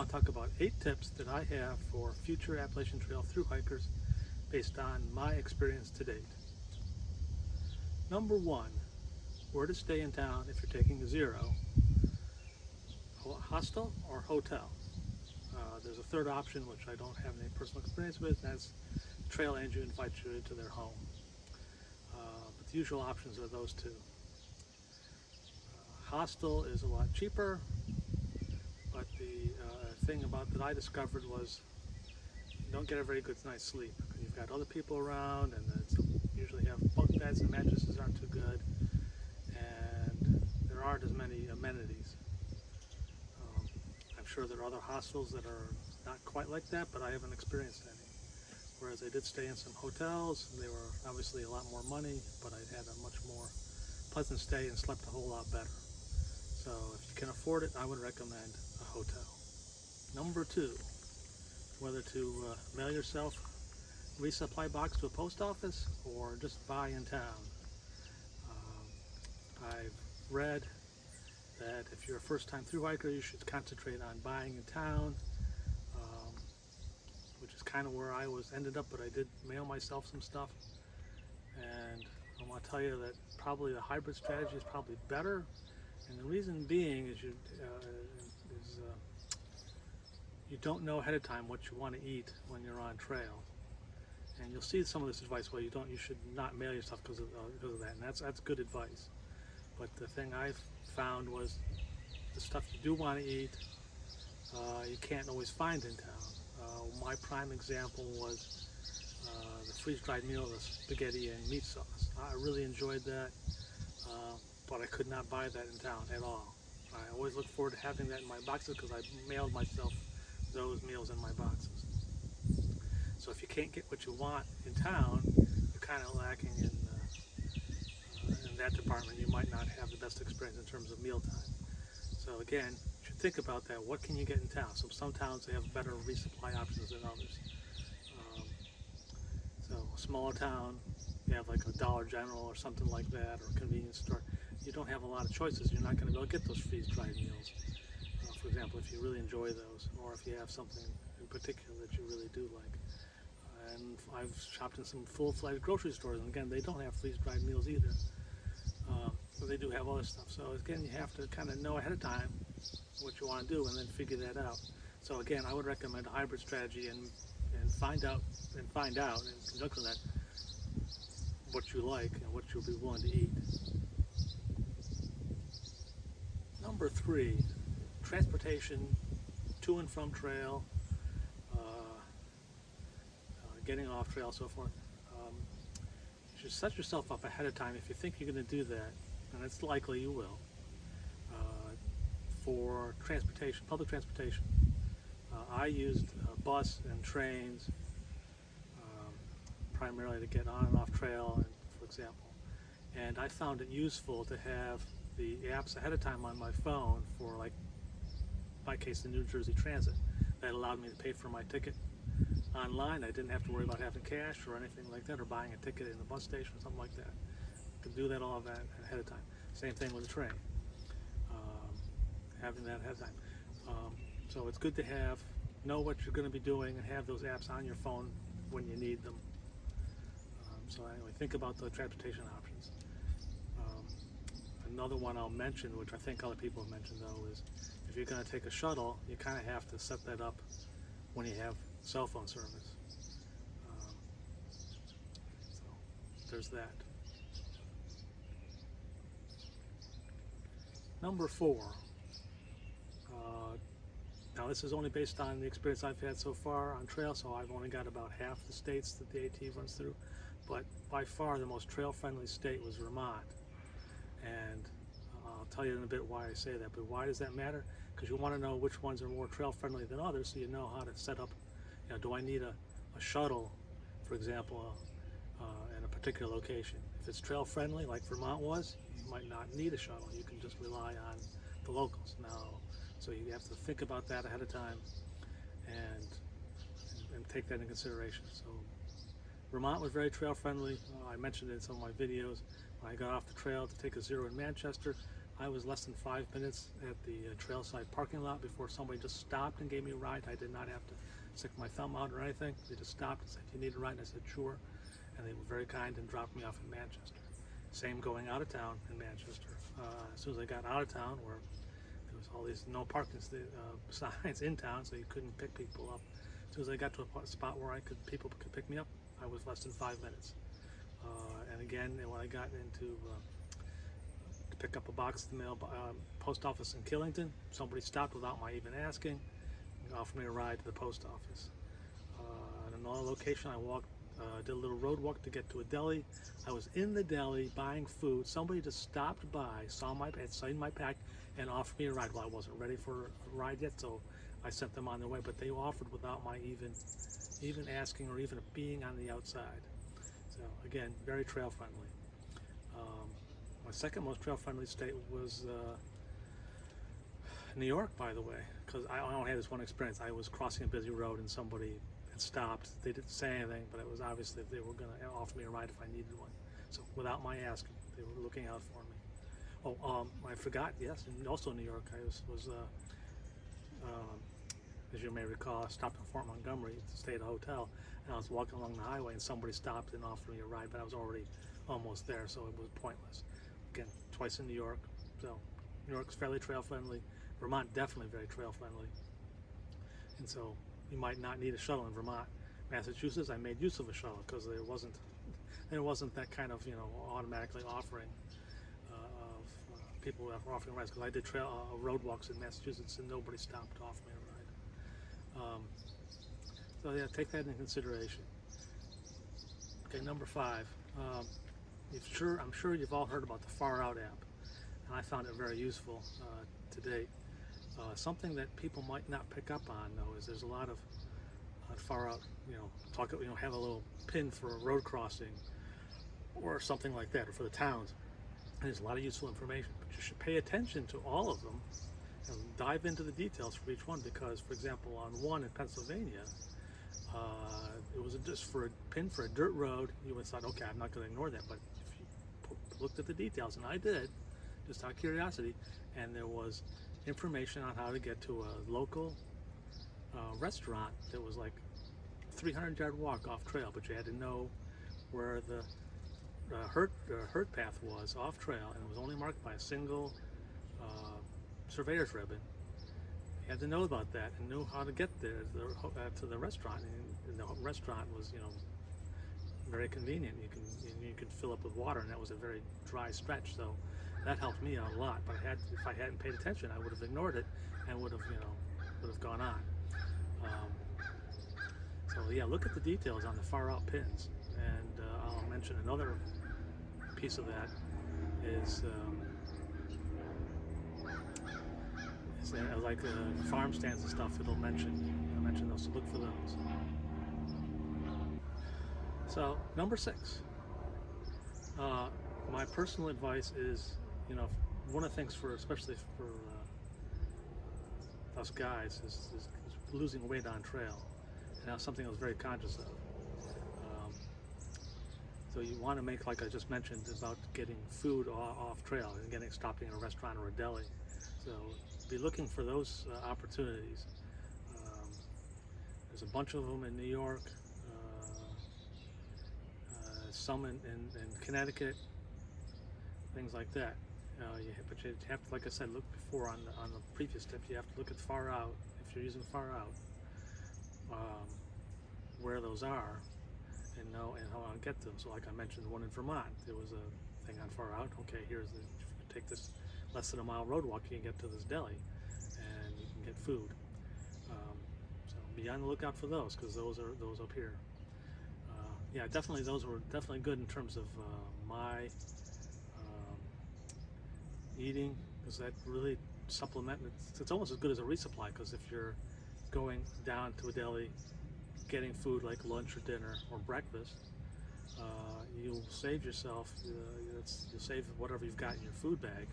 want to talk about 8 tips that I have for future Appalachian Trail through hikers based on my experience to date. Number 1, where to stay in town if you're taking a zero, hostel or hotel. There's a third option which I don't have any personal experience with, and that's trail agent invites you into their home. But the usual options are those two. Hostel is a lot cheaper, but the thing about that I discovered was you don't get a very good night's sleep. You've got other people around, and it's usually have bunk beds and mattresses aren't too good, and there aren't as many amenities. I'm sure there are other hostels that are not quite like that, but I haven't experienced any. Whereas I did stay in some hotels, and they were obviously a lot more money, but I had a much more pleasant stay and slept a whole lot better. So if you can afford it, I would recommend a hotel. Number 2, whether to mail yourself a resupply box to a post office or just buy in town. I've read that if you're a first-time through hiker, you should concentrate on buying in town, which is kind of where I ended up, but I did mail myself some stuff. And I want to tell you that probably the hybrid strategy is probably better. And the reason being is you don't know ahead of time what you want to eat when you're on trail. And you'll see some of this advice where you should not mail your stuff because of that, and that's good advice. But the thing I found was the stuff you do want to eat, you can't always find in town. My prime example was the freeze-dried meal with spaghetti and meat sauce. I really enjoyed that, but I could not buy that in town at all. I always look forward to having that in my boxes because I mailed myself those meals in my boxes. So if you can't get what you want in town, you're kind of lacking in that department. You might not have the best experience in terms of mealtime. So again, you should think about that. What can you get in town? So some towns they have better resupply options than others. So a smaller town, you have like a Dollar General or something like that, or a convenience store. You don't have a lot of choices. You're not going to be able to get those freeze-dried meals. For example, if you really enjoy those, or if you have something in particular that you really do like. And I've shopped in some full-fledged grocery stores, and again, they don't have freeze-dried meals either. But they do have other stuff. So again, you have to kind of know ahead of time what you want to do, and then figure that out. So again, I would recommend a hybrid strategy and find out in conjunction with that what you like and what you'll be willing to eat. Number 3, transportation to and from trail, getting off trail, so forth. You should set yourself up ahead of time if you think you're going to do that, and it's likely you will, for transportation, public transportation. I used bus and trains primarily to get on and off trail, for example, and I found it useful to have the apps ahead of time on my phone for, like, in my case, the New Jersey Transit. That allowed me to pay for my ticket online. I didn't have to worry about having cash or anything like that, or buying a ticket in the bus station or something like that. I could do that all of that ahead of time. Same thing with the train, having that ahead of time. So it's good to know what you're going to be doing and have those apps on your phone when you need them. So anyway, think about the transportation options. Another one I'll mention, which I think other people have mentioned though, is if you're going to take a shuttle, you kind of have to set that up when you have cell phone service. So there's that. Number 4. Now this is only based on the experience I've had so far on trail, so I've only got about half the states that the AT runs through, but by far the most trail-friendly state was Vermont. And I'll tell you in a bit why I say that, but why does that matter? Because you want to know which ones are more trail-friendly than others, so you know how to set up, do I need a shuttle, for example, in a particular location? If it's trail-friendly, like Vermont was, you might not need a shuttle. You can just rely on the locals now. So you have to think about that ahead of time and take that into consideration. So Vermont was very trail friendly. I mentioned it in some of my videos. When I got off the trail to take a zero in Manchester, I was less than 5 minutes at the trailside parking lot before somebody just stopped and gave me a ride. I did not have to stick my thumb out or anything. They just stopped and said, "You need a ride?" And I said, "Sure." And they were very kind and dropped me off in Manchester. Same going out of town in Manchester. As soon as I got out of town, where there was all these no parking signs in town, so you couldn't pick people up. As soon as I got to a spot where people could pick me up, I was less than 5 minutes. And again, when I got into to pick up a box at the post office in Killington, somebody stopped without my even asking and offered me a ride to the post office. At another location, did a little road walk to get to a deli. I was in the deli buying food. Somebody just stopped by, had seen my pack, and offered me a ride. Well, I wasn't ready for a ride yet, so I sent them on their way. But they offered without my even asking or even being on the outside. So again, very trail friendly. My second most trail friendly state was New York, by the way, because I only had this one experience. I was crossing a busy road and somebody had stopped. They didn't say anything, but it was obviously they were going to offer me a ride if I needed one. So without my asking, they were looking out for me. Oh, I forgot. Yes, and also in New York, I was as you may recall, I stopped in Fort Montgomery to stay at a hotel, and I was walking along the highway, and somebody stopped and offered me a ride, but I was already almost there, so it was pointless. Again, twice in New York, so New York's fairly trail friendly. Vermont definitely very trail friendly, and so you might not need a shuttle in Vermont. Massachusetts, I made use of a shuttle because there wasn't that kind of automatically offering of people who were offering rides, because I did road walks in Massachusetts and nobody stopped to offer me a ride. So yeah, take that into consideration. Okay, number 5. I'm sure you've all heard about the Far Out app, and I found it very useful to date. Something that people might not pick up on, though, is there's a lot of Far Out, have a little pin for a road crossing or something like that, or for the towns. And there's a lot of useful information, but you should pay attention to all of them and dive into the details for each one, because, for example, on one in Pennsylvania, it was just for a pin for a dirt road. You would have thought, okay, I'm not going to ignore that, but if you looked at the details, and I did, just out of curiosity, and there was information on how to get to a local restaurant that was like a 300-yard walk off trail, but you had to know where the herd path was off trail, and it was only marked by a single surveyor's ribbon. You had to know about that and know how to get there to the restaurant, and the restaurant was very convenient. You could fill up with water, and that was a very dry stretch, so that helped me out a lot. But if I hadn't paid attention, I would have ignored it and would have gone on. So yeah, look at the details on the Far Out pins, and I'll mention another piece of that is like farm stands and stuff. I'll mention those, so look for those. So number 6, my personal advice is, one of the things especially for us guys is losing weight on trail, and that's something I was very conscious of. So you want to make, like I just mentioned, about getting food off trail and stopping in a restaurant or a deli. So be looking for those opportunities. There's a bunch of them in New York, some in Connecticut, things like that. But you have to, like I said, look before on the previous tip. You have to look at Far Out, if you're using Far Out, where those are, and know and how to get them. So, like I mentioned, the one in Vermont, there was a thing on Far Out. Okay, if you take this less than a mile road walk, you can get to this deli, and you can get food. So be on the lookout for those, because those up here. Yeah, definitely, those were definitely good in terms of my eating, because that really it's almost as good as a resupply, because if you're going down to a deli, getting food like lunch or dinner or breakfast, you'll save yourself, you'll save whatever you've got in your food bag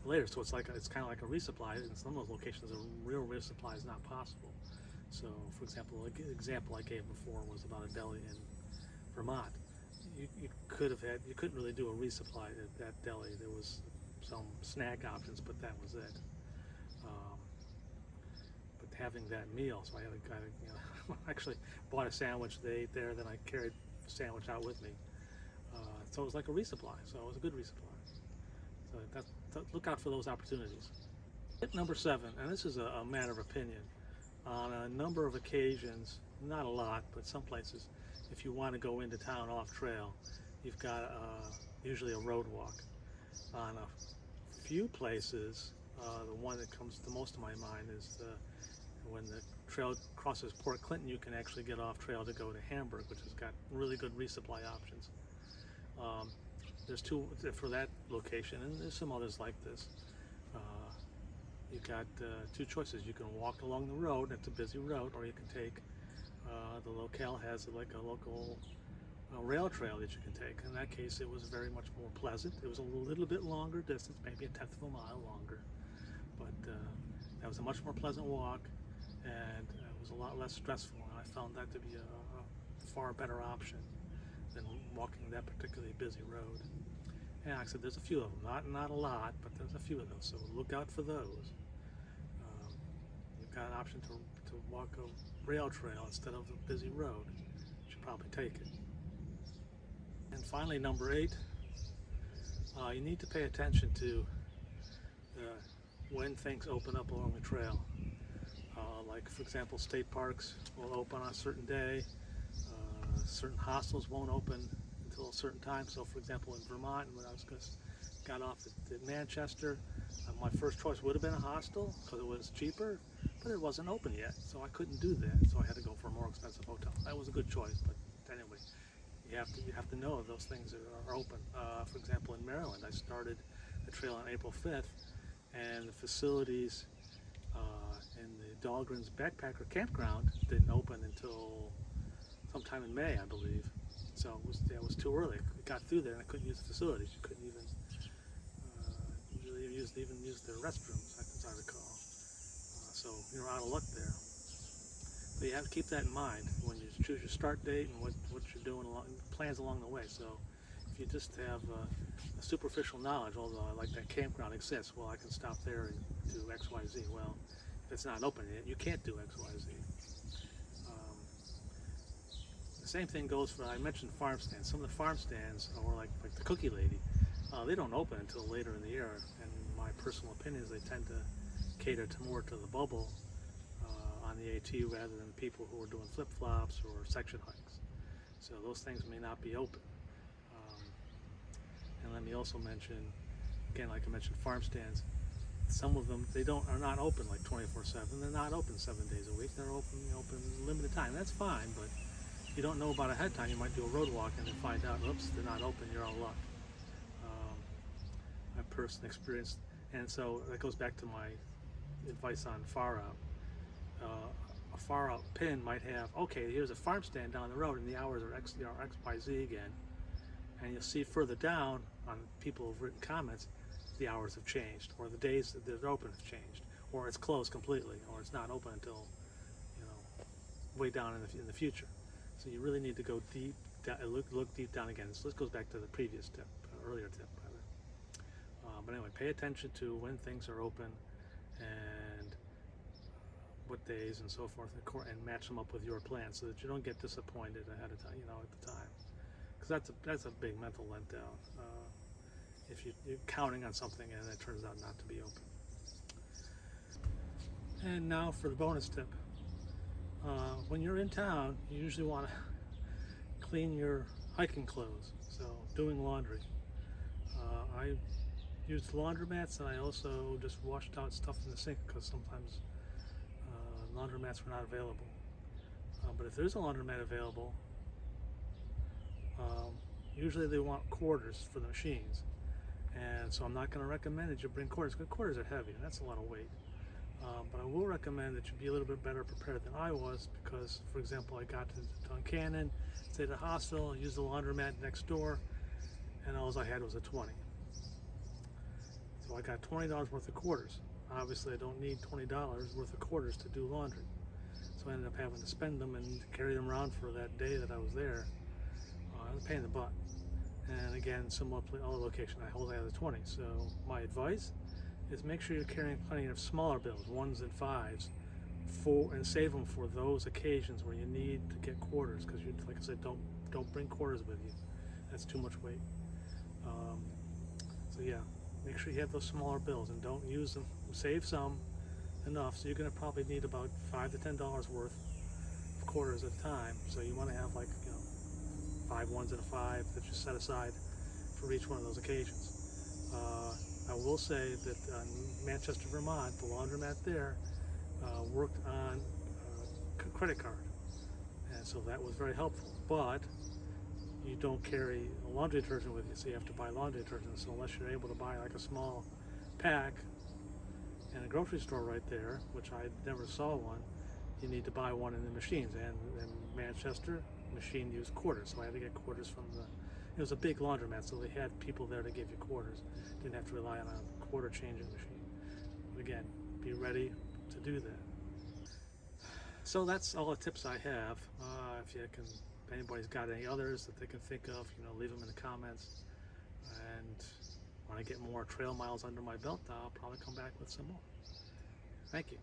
later. So it's kind of like a resupply. In some of those locations, a real resupply is not possible. So, for example, the example I gave before was about a deli in Vermont. You couldn't really do a resupply at that deli. There was some snack options, but that was it. Um, but having that meal, so I had actually bought a sandwich. They ate there, then I carried the sandwich out with me. So it was like a resupply. So it was a good resupply. So look out for those opportunities. Tip number 7, and this is a matter of opinion. On a number of occasions, not a lot, but some places, if you want to go into town off trail, you've got usually a road walk. On a few places, the one that comes the most to my mind is when the trail crosses Port Clinton, you can actually get off trail to go to Hamburg, which has got really good resupply options. There's 2 for that location, and there's some others like this. You've got 2 choices. You can walk along the road, it's a busy road, or you can take, the locale has like a local rail trail that you can take. In that case, it was very much more pleasant. It was a little bit longer distance, maybe 1/10 of a mile longer, but that was a much more pleasant walk, and it was a lot less stressful, and I found that to be a far better option than walking that particularly busy road. And like I said, there's a few of them, not a lot, but there's a few of those, so look out for those. You've got an option to walk a rail trail instead of a busy road. You should probably take it. And finally, number 8, you need to pay attention to when things open up along the trail. Like, for example, state parks will open on a certain day. Certain hostels won't open until a certain time. So, for example, in Vermont, when I got off at Manchester, my first choice would have been a hostel because it was cheaper, but it wasn't open yet, so I couldn't do that. So I had to go for a more expensive hotel. That was a good choice, but anyway, you have to know those things are open. For example, in Maryland, I started the trail on April 5th, and the facilities in the Dahlgren's Backpacker Campground didn't open until sometime in May, I believe. So it was too early. I got through there and I couldn't use the facilities. You couldn't even really use their restrooms, as I recall. So you're out of luck there. So you have to keep that in mind when you choose your start date and what you're doing plans along the way. So if you just have a superficial knowledge, although I like that campground exists, well, I can stop there and do X, Y, Z. Well, if it's not open yet, you can't do X, Y, Z. The same thing goes for, I mentioned farm stands. Some of the farm stands, or like the Cookie Lady, they don't open until later in the year. And my personal opinion is they tend to cater more to the bubble on the AT rather than people who are doing flip-flops or section hikes. So those things may not be open. And let me also mention, again, like I mentioned, farm stands. Some of them are not open like 24/7. They're not open 7 days a week. They're open limited time. That's fine, but you don't know about ahead of time. You might do a road walk and then find out, oops, they're not open. You're out of luck. My personal experience, and so that goes back to my advice on far out. A far out pin might have, okay, here's a farm stand down the road, and the hours are X by Z again. And you'll see further down on people who've written comments, the hours have changed, or the days that they're open have changed, or it's closed completely, or it's not open until way down in the future. So you really need to go deep, look deep down again. So this goes back to the previous tip, earlier tip, rather. But anyway, pay attention to when things are open and what days and so forth, and match them up with your plan so that you don't get disappointed ahead of time, at the time. Because that's a big mental letdown if you're counting on something and it turns out not to be open. And now for the bonus tip. When you're in town, you usually want to clean your hiking clothes, so doing laundry. I used laundromats, and I also just washed out stuff in the sink because sometimes laundromats were not available. But if there's a laundromat available, usually they want quarters for the machines, and so I'm not going to recommend that you bring quarters, because quarters are heavy and that's a lot of weight. But I will recommend that you be a little bit better prepared than I was, because, for example, I got to Duncannon, stayed at a hostel, used the laundromat next door, and all I had was a 20. So I got $20 worth of quarters. Obviously, I don't need $20 worth of quarters to do laundry. So I ended up having to spend them and carry them around for that day that I was there. It was a pain in the butt. And again, similar other location, I hold out of the 20. So my advice is make sure you're carrying plenty of smaller bills, 1s and 5s, and save them for those occasions where you need to get quarters, because you, like I said, don't bring quarters with you. That's too much weight. So yeah, make sure you have those smaller bills and don't use them. Save some enough, so you're going to probably need about $5 to $10 worth of quarters at a time. So you want to have, like, 5 1s and a 5 that you set aside for each one of those occasions. I will say that in Manchester, Vermont, the laundromat there worked on credit card, and so that was very helpful. But you don't carry a laundry detergent with you, so you have to buy laundry detergent. So unless you're able to buy like a small pack in a grocery store right there, which I never saw one, you need to buy one in the machines. And in Manchester, machine used quarters, so I had to get quarters from it was a big laundromat, so they had people there to give you quarters. Didn't have to rely on a quarter changing machine. But again, be ready to do that. So that's all the tips I have. If anybody's got any others that they can think of, leave them in the comments. And when I get more trail miles under my belt, I'll probably come back with some more. Thank you.